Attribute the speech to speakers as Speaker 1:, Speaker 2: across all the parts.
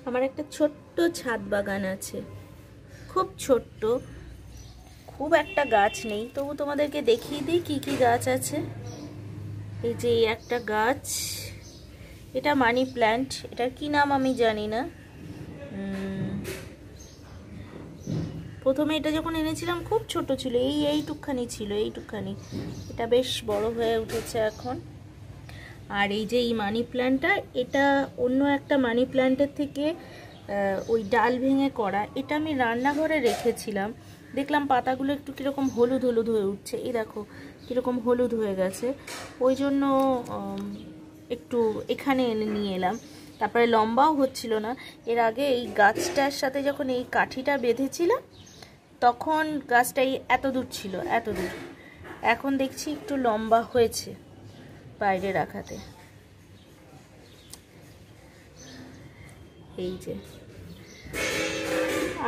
Speaker 1: আমার একটা ছোট্ট ছাদ বাগান আছে, খুব ছোট্ট, খুব একটা গাছ নেই, তবু তোমাদেরকে দেখিয়ে দিই কি কি গাছ আছে। এই যে এই একটা গাছ, এটা মানি প্ল্যান্ট, এটার কি নাম আমি জানি না। প্রথমে এটা যখন এনেছিলাম খুব ছোট ছিল, এইটুকখানি ছিল, এইটুকখানি। এটা বেশ বড় হয়ে উঠেছে এখন। আর এই যে এই মানি প্ল্যান্টটা, এটা অন্য একটা মানি প্ল্যান্টের থেকে ওই ডাল ভেঙে করা। এটা আমি রান্নাঘরে রেখেছিলাম, দেখলাম পাতাগুলো একটু কীরকম হলুদ হলুদ হয়ে উঠছে, এই দেখো কীরকম হলুদ হয়ে গেছে, ওই জন্য একটু এখানে এনে নিয়ে এলাম। তারপরে লম্বাও হচ্ছিল না। এর আগে এই গাছটার সাথে যখন এই কাঠিটা বেঁধেছিলাম তখন গাছটাই এত দূর ছিল, এত দূর। এখন দেখছি একটু লম্বা হয়েছে বাইরে রাখাতে। এই যে,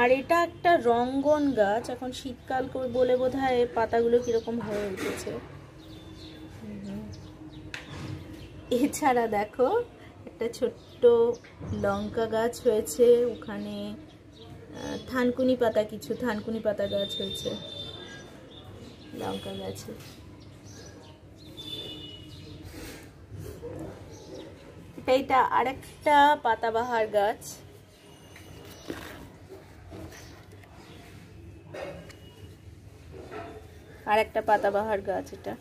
Speaker 1: আর এটা একটা রঙ্গন গাছ, এখন শীতকাল বলে বোধহয় পাতাগুলো কিরকম হয়ে উঠেছে। এছাড়া দেখো একটা ছোট্ট লঙ্কা গাছ হয়েছে, ওখানে থানকুনি পাতা, কিছু থানকুনি পাতা গাছ হয়েছে লঙ্কা গাছে। এটা আরেকটা পাতাবাহার গাছ, আরেকটা পাতাবাহার গাছ। এটা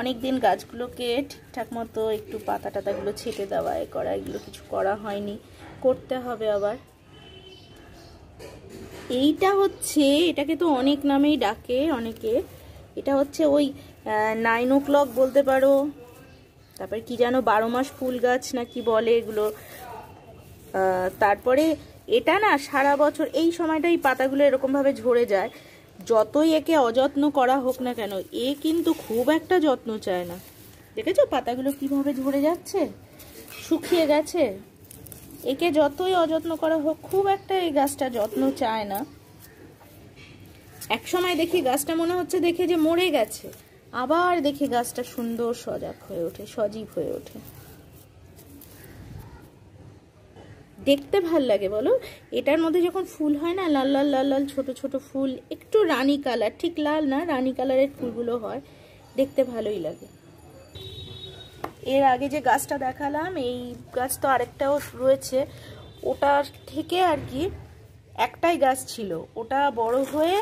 Speaker 1: অনেকদিন গাছগুলোকে ঠিকঠাক মতো একটু পাতা টাতাগুলো ছেটে দেওয়া, এ করা, এগুলো কিছু করা হয়নি, করতে হবে আবার। এইটা হচ্ছে, এটাকে তো অনেক নামেই ডাকে অনেকে, এটা হচ্ছে ওই 9 o'clock বলতে পারো, তারপরে কি যেন 12 মাস ফুল গাছ না কি বলে এগুলো। তারপরে এটা না সারা বছর এই সময়টা এই পাতাগুলো এরকমভাবে ঝরে যায়, যতই একে অযত্ন করা হোক না কেন, এ কিন্তু খুব একটা যত্ন চায় না। দেখেছো পাতাগুলো কিভাবে ঝরে যাচ্ছে, শুকিয়ে গেছে। একে যতই অযত্ন করা হোক খুব একটা এই গাছটা যত্ন চায় না। এক সময় দেখি গাছটা মনে হচ্ছে দেখে যে মরে গেছে, আবার দেখি গাছটা সুন্দর সজাগ হয়ে ওঠে, সজীব হয়ে ওঠে। দেখতে ভাল লাগে বলো। এটার মধ্যে যখন ফুল হয় না, লাল লাল লাল লাল ছোট ছোট ফুল, একটু রানী কালার, ঠিক লাল না, রানী কালারের ফুলগুলো হয়, দেখতে ভালোই লাগে। এর আগে যে গাছটা দেখালাম, এই গাছ তো আরেকটাও রয়েছে, ওটার থেকে আর কি একটাই গাছ ছিল, ওটা বড় হয়ে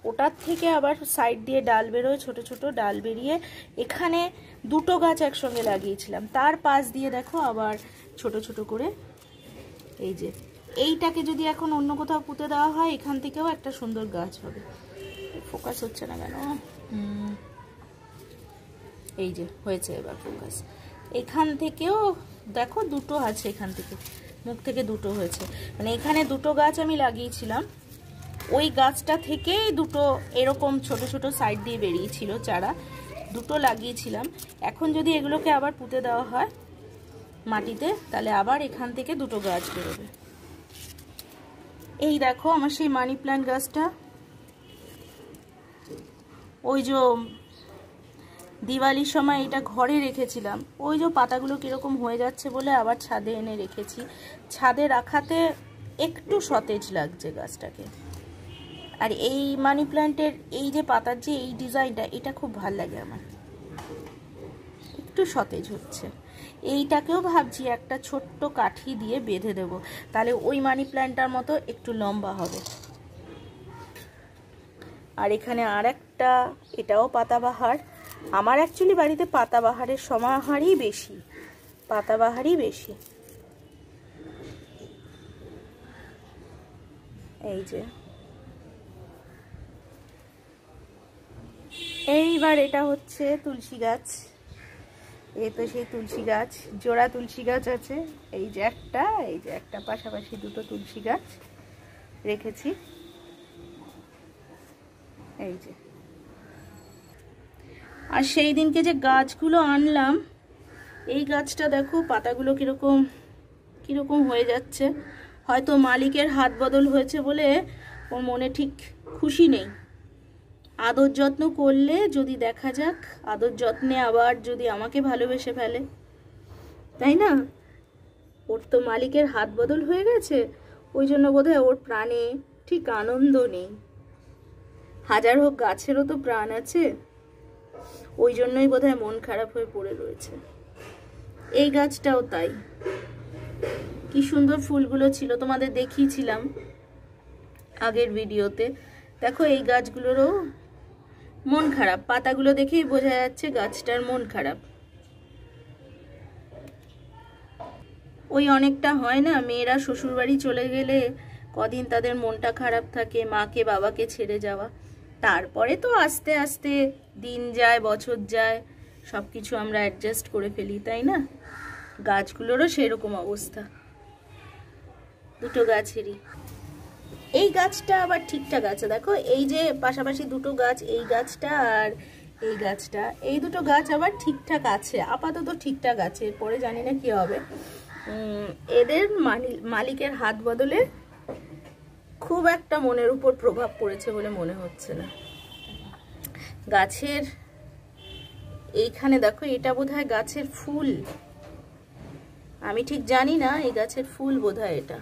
Speaker 1: ওটার থেকে আবার সাইড দিয়ে ডাল বেরোয়, ছোট ছোট ডাল বেরিয়ে এখানে দুটো গাছ একসঙ্গে লাগিয়েছিলাম, তার পাশ দিয়ে দেখো আবার ছোট ছোট করে। এই যে এইটাকে যদি এখন অন্য কোথাও পুঁতে দেওয়া হয়, এখান থেকেও একটা সুন্দর গাছ হবে। ফোকাস হচ্ছে না কেন? এই যে হয়েছে এবার ফোকাস। এখান থেকেও দেখো দুটো আছে, এখান থেকে মুখ থেকে দুটো হয়েছে, মানে এখানে দুটো গাছ আমি লাগিয়েছিলাম, ওই গাছটা থেকেই দুটো এরকম ছোট ছোট সাইড দিয়ে বেরিয়েছিল চারা, দুটো লাগিয়েছিলাম। এখন যদি এগুলোকে আবার পুঁতে দেওয়া হয় মাটিতে, তাহলে আবার এখান থেকে দুটো গাছ বেরোবে। এই দেখো আমার সেই মানি প্ল্যান্ট গাছটা, ওই যে দিওয়ালির সময় এটা ঘরে রেখেছিলাম, ওই যে পাতাগুলো কিরকম হয়ে যাচ্ছে বলে আবার ছাদে এনে রেখেছি। ছাদে রাখাতে একটু সতেজ লাগছে গাছটাকে। আর এই মানি প্ল্যান্টের এই যে পাতার যে এই ডিজাইনটা, এটা খুব ভাল লাগে আমার, একটু সতেজ হচ্ছে। এইটাকেও ভাবছি একটা ছোট্ট কাঠি দিয়ে বেঁধে দেব, তাহলে ওই মানি প্ল্যান্টটার মতো একটু লম্বা হবে। আর এখানে আর একটা, এটাও পাতাবাহার। আমার অ্যাকচুয়ালি বাড়িতে পাতাবাহারের সমাহারই বেশি, পাতাবাহারই বেশি। এই যে এইবার এটা হচ্ছে তুলসী গাছ, এই তো সেই তুলসী গাছ, জোড়া তুলসী গাছ আছে, এই যে একটা, এই যে একটা, পাশাপাশি দুটো তুলসী গাছ রেখেছি। এই যে, আর সেই দিনকে যে গাছগুলো আনলাম, এই গাছটা দেখো পাতাগুলো কিরকম কিরকম হয়ে যাচ্ছে, হয়তো মালিকের হাত বদল হয়েছে বলে ওর মনে ঠিক খুশি নেই। আদর যত্ন করলে যদি দেখা যাক, আদর যত্নে আবার যদি আমাকে ভালোবেসে ফেলে, তাই না? ওর তো মালিকের হাত বদল হয়ে গেছে, ওই জন্য বোধহয় ওর প্রাণে ঠিক আনন্দ নেই। হাজার হোক গাছেরও তো প্রাণ আছে, ওই জন্যই বোধহয় মন খারাপ হয়ে পড়ে রয়েছে। এই গাছটাও তাই, কি সুন্দর ফুলগুলো ছিল, তোমাদের দেখিয়েছিলাম আগের ভিডিওতে। দেখো এই গাছগুলোরও মন খারাপ, পাতাগুলো দেখেই বোঝা যাচ্ছে গাছটার মন খারাপ। ওই অনেকটা হয় না, মেয়েরা শ্বশুরবাড়ি চলে গেলে কদিন তাদের মনটা খারাপ থাকে, মাকে বাবাকে ছেড়ে যাওয়া, তারপরে তো আস্তে আস্তে দিন যায়, বছর যায়, সব কিছু আমরা অ্যাডজাস্ট করে ফেলি, তাই না? গাছগুলোরও সেরকম অবস্থা, দুটো গাছেরই। এই গাছটা আবার ঠিকঠাক আছে, দেখো এই যে পাশাপাশি দুটো গাছ, এই গাছটা আর এই গাছটা, এই দুটো গাছ আবার ঠিকঠাক আছে, আপাতত ঠিকঠাক আছে। এরপরে জানি না কি হবে। এদের মালিকের হাত বদলে খুব একটা মনের উপর প্রভাব পড়েছে বলে মনে হচ্ছে না। গাছের এইখানে দেখো, এটা বোধহয় গাছের ফুল, আমি ঠিক জানি না, এই গাছের ফুল বোধহয় এটা।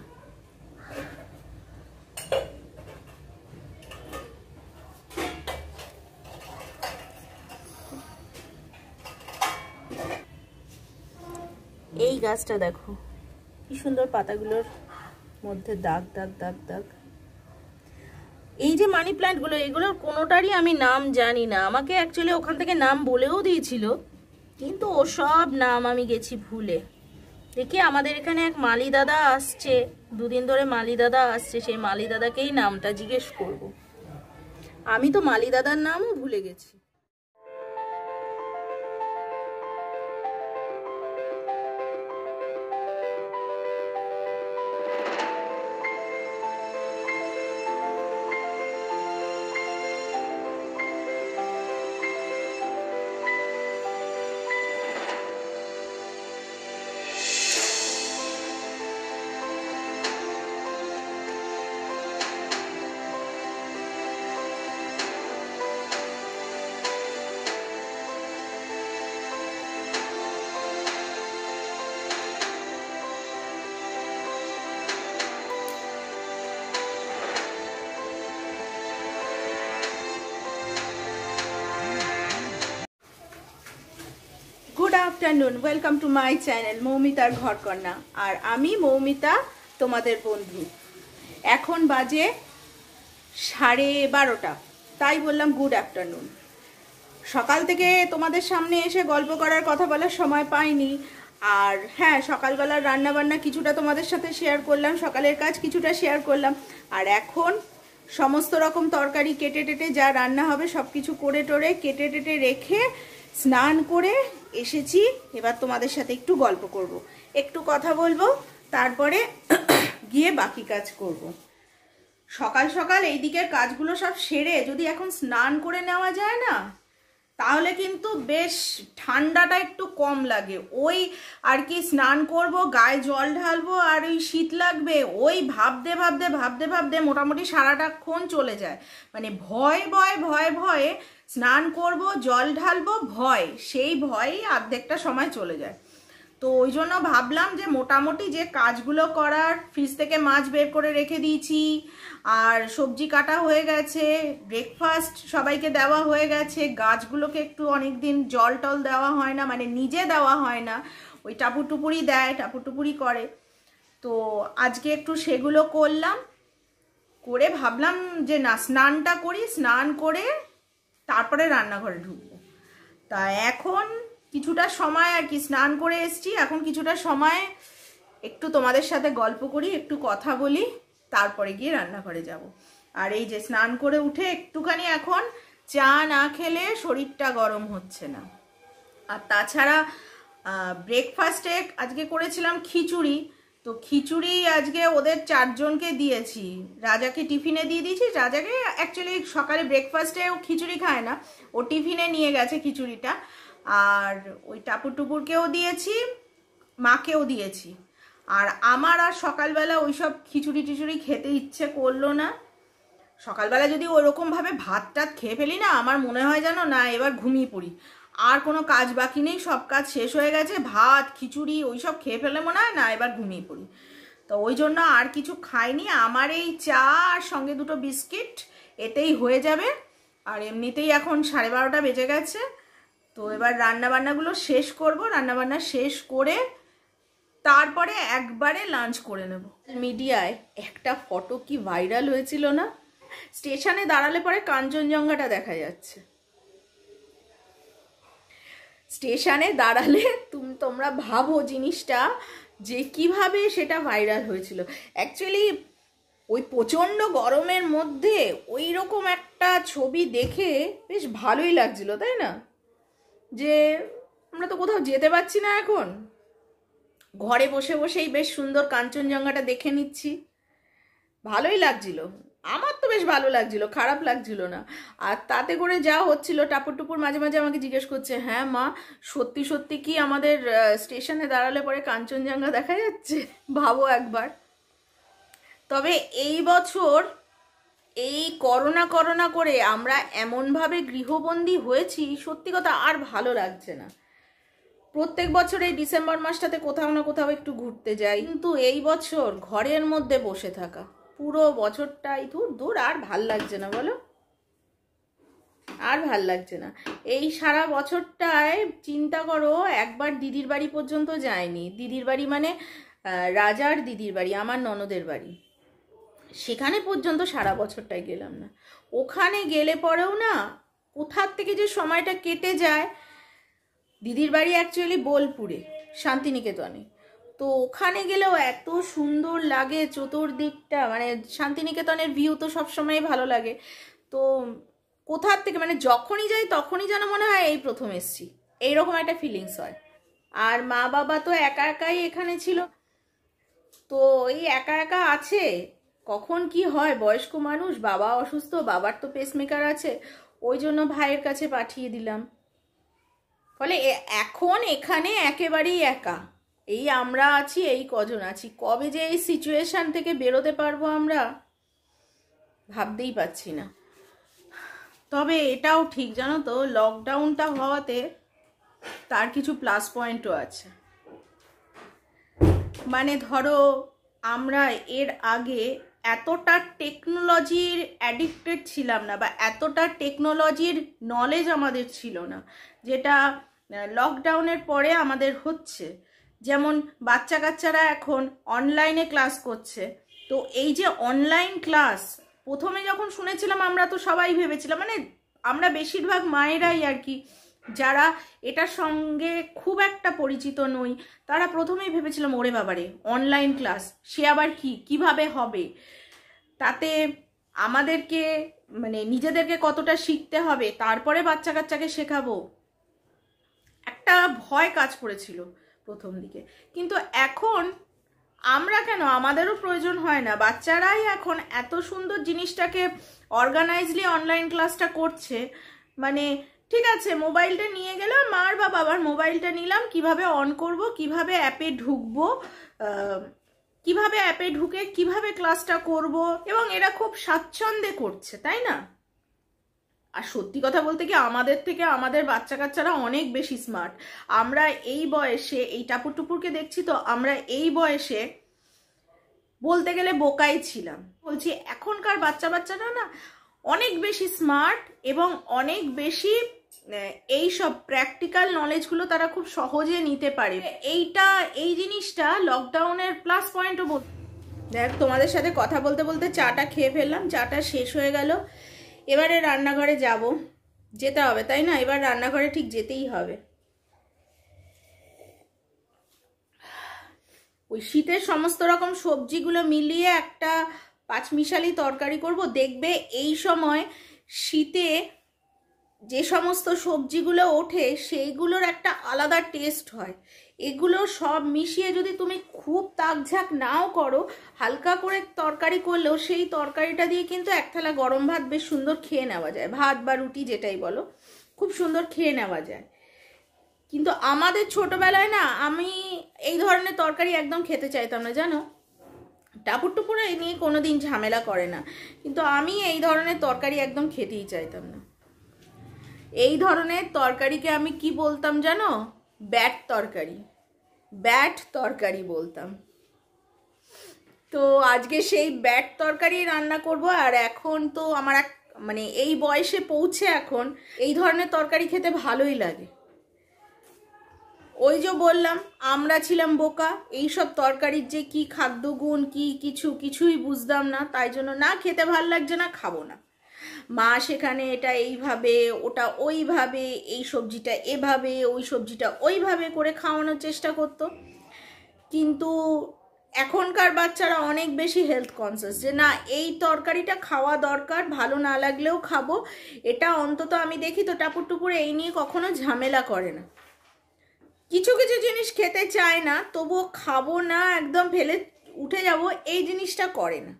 Speaker 1: এই গাছটা দেখো কি সুন্দর, পাতাগুলোর মধ্যে দাগ দাগ দাগ দাগ। এই যে মানি প্ল্যান্টগুলো, এগুলোর কোনোটারই আমি নাম জানি না। আমাকে অ্যাকচুয়ালি ওখান থেকে নাম বলেও দিয়েছিল, কিন্তু ও সব নাম আমি গেছি ভুলে। দেখি আমাদের এখানে এক মালি দাদা আসছে, দুদিন ধরে মালি দাদা আসছে, সেই মালি দাদাকেই নামটা জিজ্ঞেস করব। আমি তো মালি দাদার নামও ভুলে গেছি। Good afternoon, welcome to my channel মৌমিতার ঘরকন্যা। আর আমি মৌমিতা, তোমাদের বন্ধু। এখন বাজে 12:30, তাই বললাম গুড আফটারনুন। সকাল থেকে তোমাদের সামনে এসে গল্প করার, কথা বলার সময় পাইনি। আর হ্যাঁ, সকালবেলার রান্নাবান্না কিছুটা তোমাদের সাথে শেয়ার করলাম, সকালের কাজ কিছুটা শেয়ার করলাম। আর এখন সমস্ত রকম তরকারি কেটে টেটে যা রান্না হবে সব কিছু করে টোরে কেটে টেটে রেখে স্নান করে এসেছি। এবার তোমাদের সাথে একটু গল্প করব, একটু কথা বলবো, তারপরে গিয়ে বাকি কাজ করব। সকাল সকাল এই দিকের কাজগুলো সব সেরে যদি এখন স্নান করে নেওয়া যায় না, তাহলে কিন্তু বেশ ঠান্ডাটা একটু কম লাগে। ওই আর কি, স্নান করব, গায়ে জল ঢালবো আর ওই শীত লাগবে, ওই ভাবতে ভাবতে ভাবতে ভাবতে মোটামুটি সারাটাক্ষণ চলে যায়। মানে ভয়ে ভয়ে স্নান করব, জল ঢালবো, ভয়, সেই ভয়েই অর্ধেকটা সময় চলে যায়। তো ওই জন্য ভাবলাম যে মোটামুটি যে কাজগুলো করার, ফ্রিজ থেকে মাছ বের করে রেখে দিয়েছি, আর সবজি কাটা হয়ে গেছে, ব্রেকফাস্ট সবাইকে দেওয়া হয়ে গেছে, গাছগুলোকে একটু অনেক দিন জল টল দেওয়া হয় না, মানে নিজে দেওয়া হয় না, ওই টাপুটুপুরি দেয়, টাপুটুপুরি করে। তো আজকে একটু সেগুলো করলাম, করে ভাবলাম যে না, স্নানটা করি, স্নান করে তারপরে রান্নাঘরে ঢুকবো। তা এখন কিছুটা সময় আর কি, স্নান করে এসছি, এখন কিছুটা সময় একটু তোমাদের সাথে গল্প করি, একটু কথা বলি, তারপরে গিয়ে রান্নাঘরে যাব। আর এই যে স্নান করে উঠে একটুখানি এখন চা না খেলে শরীরটা গরম হচ্ছে না। আর তাছাড়া ব্রেকফাস্টে আজকে করেছিলাম খিচুড়ি। তো খিচুড়ি আজকে ওদের 4 জনকে দিয়েছি, রাজাকে টিফিনে দিয়ে দিয়েছি। রাজাকে অ্যাকচুয়ালি সকালে ব্রেকফাস্টে ও খিচুড়ি খায় না, ও টিফিনে নিয়ে গেছে খিচুড়িটা। আর ওই টাপুরটুপুরকেও দিয়েছি, মাকেও দিয়েছি। আর আমার আর সকালবেলা ওইসব খিচুড়ি টিচুড়ি খেতে ইচ্ছে করলো না। সকালবেলা যদি ওরকমভাবে ভাত টাত খেয়ে ফেলি না, আমার মনে হয় যেন না, এবার ঘুমিয়ে পড়ি। আর কোনো কাজ বাকি নেই, সব কাজ শেষ হয়ে গেছে। ভাত খিচুড়ি ওই সব খেয়ে ফেলে মনে হয় না, এবার ঘুমিয়ে পড়ি। তো ওই জন্য আর কিছু খাইনি। আমার এই চা আর সঙ্গে দুটো বিস্কিট এতেই হয়ে যাবে। আর এমনিতেই এখন 12:30 বেজে গেছে। তো এবার রান্নাবান্নাগুলো শেষ করব, রান্নাবান্না শেষ করে তারপরে একবারে লাঞ্চ করে নেব। মিডিয়ায় একটা ফটো কি ভাইরাল হয়েছিল না, স্টেশনে দাঁড়ালে পরে কাঞ্চনজঙ্ঘাটা দেখা যাচ্ছে। স্টেশনে দাঁড়ালে তোমরা ভাবো জিনিসটা যে কিভাবে সেটা ভাইরাল হয়েছিল। অ্যাকচুয়ালি ওই প্রচণ্ড গরমের মধ্যে ওই রকম একটা ছবি দেখে বেশ ভালোই লাগছিল, তাই না? যে আমরা তো কোথাও যেতে পারছি না, এখন ঘরে বসে বসেই বেশ সুন্দর কাঞ্চনজঙ্ঘাটা দেখে নিচ্ছি। ভালোই লাগছিল, আমার তো বেশ ভালো লাগছিল, খারাপ লাগছিল না। আর তাতে করে যা হচ্ছিল, টাপুর টুপুর মাঝে মাঝে আমাকে জিজ্ঞেস করছে, হ্যাঁ মা সত্যি সত্যি কি আমাদের স্টেশনে দাঁড়ালে পরে কাঞ্চনজঙ্ঘা দেখা যাচ্ছে? ভাবো একবার। তবে এই বছর এই করোনা করে আমরা এমনভাবে গৃহবন্দী হয়েছি, সত্যি কথা আর ভালো লাগছে না। প্রত্যেক বছর এই ডিসেম্বর মাসটাতে কোথাও না কোথাও একটু ঘুরতে যাই, কিন্তু এই বছর ঘরের মধ্যে বসে থাকা পুরো বছরটাই দূর আর ভাল লাগছে না, বলো? আর ভাল লাগছে না। এই সারা বছরটায় চিন্তা করো, একবার দিদির বাড়ি পর্যন্ত যায়নি। দিদির বাড়ি মানে রাজার দিদির বাড়ি, আমার ননদের বাড়ি, সেখানে পর্যন্ত সারা বছরটাই গেলাম না। ওখানে গেলে পরেও না কোথার থেকে যে সময়টা কেটে যায়। দিদির বাড়ি অ্যাকচুয়ালি বোলপুরে, শান্তিনিকেতনে। তো ওখানে গেলেও এত সুন্দর লাগে চতুর্দিকটা, মানে শান্তিনিকেতনের ভিউ তো সবসময় ভালো লাগে। তো কোথার থেকে মানে যখনই যাই তখনই যেন মনে হয় এই প্রথম এসছি, এইরকম একটা ফিলিংস হয়। আর মা বাবা তো একা একাই এখানে ছিল, তো এই একা একা আছে। কখন কি হয়, বয়স্ক মানুষ, বাবা অসুস্থ, বাবার তো পেসমেকার আছে, ওই জন্য ভাইয়ের কাছে পাঠিয়ে দিলাম। ফলে এখন এখানে একেবারেই একা, এই আমরা আছি, এই কজন আছি। কবে যে এই সিচুয়েশন থেকে বেরোতে পারবো আমরা ভাবতেই পাচ্ছি না। তবে এটাও ঠিক জানো তো, লকডাউনটা হওয়াতে তার কিছু প্লাস পয়েন্টও আছে। মানে ধরো আমরা এর আগে এতটা টেকনোলজির অ্যাডিক্টেড ছিলাম না, বা এতটা টেকনোলজির নলেজ আমাদের ছিল না, যেটা লকডাউনের পরে আমাদের হচ্ছে। যেমন বাচ্চা কাচ্চারা এখন অনলাইনে ক্লাস করছে। তো এই যে অনলাইন ক্লাস, প্রথমে যখন শুনেছিলাম আমরা তো সবাই ভেবেছিলাম, মানে আমরা বেশিরভাগ মায়েরাই আর কি, যারা এটার সঙ্গে খুব একটা পরিচিত নই, তারা প্রথমেই ভেবেছিলাম ওরে বাবারে অনলাইন ক্লাস, সে আবার কিভাবে হবে, তাতে আমাদেরকে মানে নিজেদেরকে কতটা শিখতে হবে, তারপরে বাচ্চা কাচ্চাকে শেখাবো, একটা ভয় কাজ করেছিল প্রথম দিকে। কিন্তু এখন আমরা কেন, আমাদেরও প্রয়োজন হয় না, বাচ্চারাই এখন এত সুন্দর জিনিসটাকে অর্গানাইজলি অনলাইন ক্লাসটা করছে। মানে ঠিক আছে, মোবাইলটা নিয়ে গেলাম, মার বা বাবার মোবাইলটা নিলাম, কিভাবে অন করব, কিভাবে অ্যাপে ঢুকবো, কিভাবে অ্যাপে ঢুকে কিভাবে ক্লাসটা করব, এবং এরা খুব স্বাচ্ছন্দ্যে করছে, তাই না? আর সত্যি কথা বলতে কি, আমাদের থেকে আমাদের বাচ্চা কাচ্চারা অনেক বেশি স্মার্ট। আমরা এই বয়সে, এই টাপুর টুপুরকে দেখছি তো, আমরা এই বয়সে বলতে গেলে বোকাই ছিলাম। বলছি এখনকার বাচ্চারা না অনেক বেশি স্মার্ট, এবং অনেক বেশি এই সব প্র্যাকটিক্যাল নলেজগুলো তারা খুব সহজে নিতে পারে। এই জিনিসটা লকডাউনের প্লাস পয়েন্টও বলতে। দেখ, তোমাদের সাথে কথা বলতে বলতে চাটা খেয়ে ফেললাম, চাটা শেষ হয়ে গেল। এবারে রান্নাঘরে যেতে হবে, তাই না? এবার রান্নাঘরে ঠিক যেতেই হবে। ওই শীতের সমস্ত রকম সবজিগুলো মিলিয়ে একটা পাঁচমিশালি তরকারি করব। দেখবে এই সময় শীতে যে সমস্ত সবজিগুলো ওঠে সেইগুলোর একটা আলাদা টেস্ট হয়। এগুলো সব মিশিয়ে যদি তুমি খুব তাকঝাক নাও করো, হালকা করে তরকারি করলেও সেই তরকারিটা দিয়ে কিন্তু এক থালা গরম ভাত বেশ সুন্দর খেয়ে নেওয়া যায়, ভাত বা রুটি যেটাই বলো, খুব সুন্দর খেয়ে নেওয়া যায়। কিন্তু আমাদের ছোটবেলায় না, আমি এই ধরনের তরকারি একদম খেতে চাইতাম না, জানো। টাপুর টুপুর এই নিয়ে কোনোদিন ঝামেলা করে না, কিন্তু আমি এই ধরনের তরকারি একদম খেতেই চাইতাম না। এই ধরনের তরকারিকে আমি কি বলতাম জানো? ব্যাট তরকারি, ব্যাট তরকারি বলতাম। তো আজকে সেই ব্যাট তরকারি রান্না করব। আর এখন তো আমার মানে এই বয়সে পৌঁছে এখন এই ধরনের তরকারি খেতে ভালোই লাগে। ওই যে বললাম আমরা ছিলাম বোকা, এইসব তরকারির যে কি খাদ্যগুণ কি কিছুই বুঝতাম না, তাই জন্য না খেতে ভাল লাগছে না, খাবো না। মা সেখানে এটা এইভাবে, ওটা ওইভাবে, এই সবজিটা এভাবে, ওই সবজিটা ওইভাবে করে খাওয়ানোর চেষ্টা করতো। কিন্তু এখনকার বাচ্চারা অনেক বেশি হেলথ কনসিয়াস, যে না এই তরকারিটা খাওয়া দরকার, ভালো না লাগলেও খাবো। এটা অন্তত আমি দেখি তো টাপুর টুপুর এই নিয়ে কখনো ঝামেলা করে না। কিছু কিছু জিনিস খেতে চায় না, তবুও খাবো না, একদম ফেলে উঠে যাব, এই জিনিসটা করে না।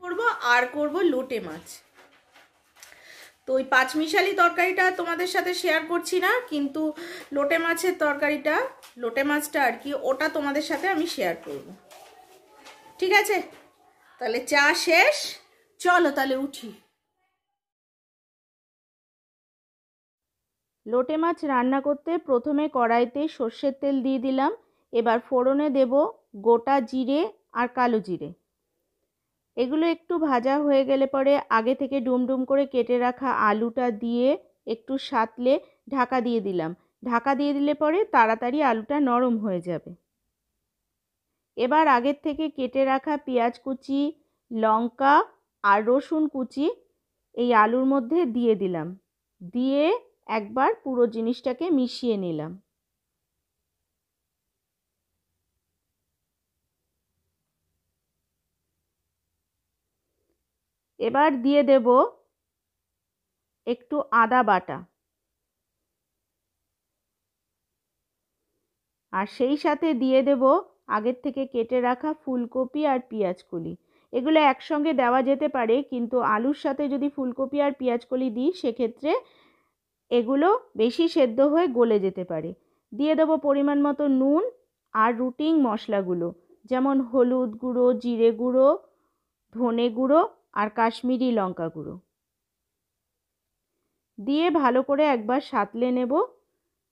Speaker 1: করবো লোটে মাছ। তো ওই পাঁচমিশালি তরকারিটা তোমাদের সাথে শেয়ার করছি না, কিন্তু লোটে মাছের তরকারিটা, লোটে মাছটা আর কি, ওটা তোমাদের সাথে আমি শেয়ার করব। ঠিক আছে, তাহলে চা শেষ, চলো তাহলে উঠি। লোটে মাছ রান্না করতে প্রথমে কড়াইতে সর্ষের তেল দিয়ে দিলাম। এবার ফোড়নে দেব গোটা জিরে আর কালো জিরে। এগুলো একটু ভাজা হয়ে গেলে পরে আগে থেকে ডুমডুম করে কেটে রাখা আলুটা দিয়ে একটু সাঁতলে ঢাকা দিয়ে দিলাম। ঢাকা দিয়ে দিলে পরে তাড়াতাড়ি আলুটা নরম হয়ে যাবে। এবার আগের থেকে কেটে রাখা পেঁয়াজ কুচি, লঙ্কা আর রসুন কুচি এই আলুর মধ্যে দিয়ে দিলাম। দিয়ে একবার পুরো জিনিসটাকে মিশিয়ে নিলাম। এবার দিয়ে দেব একটু আদা বাটা, আর সেই সাথে দিয়ে দেব আগের থেকে কেটে রাখা ফুলকপি আর পেঁয়াজকলি। এগুলো একসঙ্গে দেওয়া যেতে পারে, কিন্তু আলুর সাথে যদি ফুলকপি আর পেঁয়াজকলি দিই সেক্ষেত্রে এগুলো বেশি সেদ্ধ হয়ে গলে যেতে পারে। দিয়ে দেব পরিমাণ মতো নুন আর রুটিং মশলাগুলো, যেমন হলুদ গুঁড়ো, জিরে গুঁড়ো, ধনে গুঁড়ো আর কাশ্মীরি লঙ্কা গুঁড়ো। দিয়ে ভালো করে একবার সাঁতলে নেব।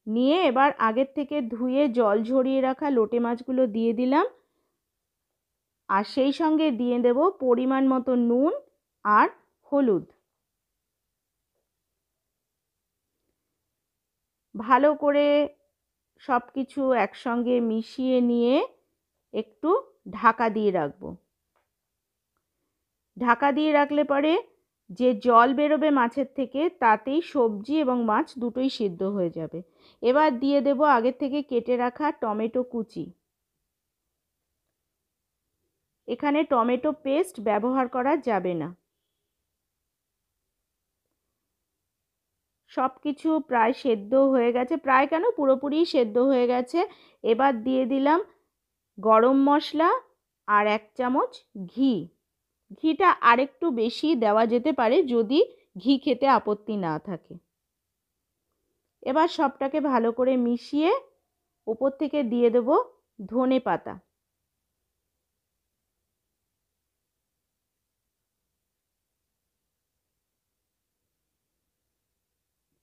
Speaker 1: নিয়ে এবার আগের থেকে ধুয়ে জল ঝরিয়ে রাখা লোটে মাছগুলো দিয়ে দিলাম, আর সেই সঙ্গে দিয়ে দেব পরিমাণ মতো নুন আর হলুদ। ভালো করে সব কিছু একসঙ্গে মিশিয়ে নিয়ে একটু ঢাকা দিয়ে রাখবো। ঢাকা দিয়ে রাখলে পরে যে জল বেরোবে মাছের থেকে, তাতেই সবজি এবং মাছ দুটোই সিদ্ধ হয়ে যাবে। এবার দিয়ে দেব আগের থেকে কেটে রাখা টমেটো কুচি। এখানে টমেটো পেস্ট ব্যবহার করা যাবে না। সব কিছু প্রায় সেদ্ধ হয়ে গেছে, প্রায় কেন পুরোপুরি সেদ্ধ হয়ে গেছে। এবার দিয়ে দিলাম গরম মশলা আর 1 চামচ ঘি। ঘিটা আরেকটু বেশি দেওয়া যেতে পারে যদি ঘি খেতে আপত্তি না থাকে। এবার সবটাকে ভালো করে মিশিয়ে উপর থেকে দিয়ে দেব ধনে পাতা।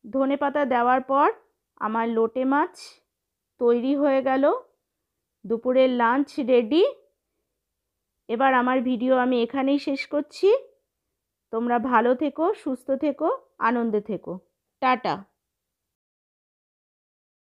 Speaker 1: ধনে পাতা দেওয়ার পর আমার লোটে মাছ তৈরি হয়ে গেল। দুপুরের লাঞ্চ রেডি। এবার আমার ভিডিও আমি এখানেই শেষ করছি। তোমরা ভালো থেকো, সুস্থ থেকো, আনন্দে থেকো। টাটা।